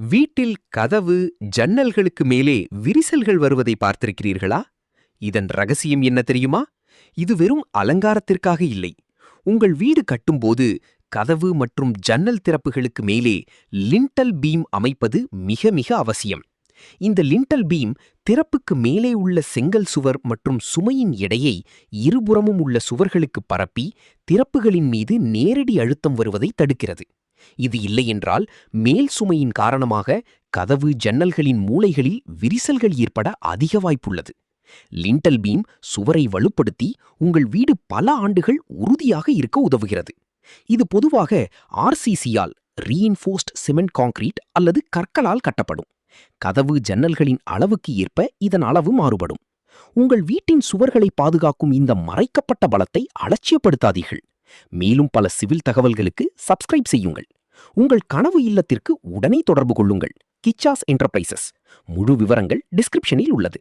வீட்டில் கதவு, ஜன்னல்களுக்கு மேலே விரிசல்கள் வருவதை பார்த்திருக்கிறீர்களா? இதன் ரகசியம் என்ன தெரியுமா? இது வெறும் அலங்காரத்திற்காக இல்லை. உங்கள் வீடு கட்டும்போது கதவு மற்றும் ஜன்னல் திறப்புகளுக்கு மேலே லிண்டல் பீம் அமைப்பது மிக மிக அவசியம். இந்த லிண்டல் பீம் திறப்புக்கு மேலே உள்ள செங்கல் சுவர் மற்றும் சுமையின் எடையை இருபுறமும் உள்ள சுவர்களுக்கு பரப்பி திறப்புகளின் மீது நேரடி அழுத்தம் வருவதை தடுக்கிறது. இது இல்லையென்றால் மேல் சுமையின் காரணமாக கதவு, ஜன்னல்களின் மூலைகளில் விரிசல்கள் ஏற்பட அதிக வாய்ப்புள்ளது. லிண்டல் பீம் சுவரை வலுப்படுத்தி உங்கள் வீடு பல ஆண்டுகள் உறுதியாக இருக்க உதவுகிறது. இது பொதுவாக ஆர்சிசியால் ரீஇன்ஃபோர்ஸ்ட் சிமெண்ட் கான்கிரீட் அல்லது கற்களால் கட்டப்படும். கதவு, ஜன்னல்களின் அளவுக்கு ஏற்ப இதன் அளவு மாறுபடும். உங்கள் வீட்டின் சுவர்களை பாதுகாக்கும் இந்த மறைக்கப்பட்ட பலத்தை அலட்சியப்படுத்தாதீர்கள். மேலும் பல சிவில் தகவல்களுக்கு சப்ஸ்கிரைப் செய்யுங்கள். உங்கள் கனவு இல்லத்திற்கு உடனே தொடர்பு கொள்ளுங்கள். கிச்சாஸ் என்டர்பிரைசஸ். முழு விவரங்கள் டிஸ்கிரிப்ஷனில் உள்ளது.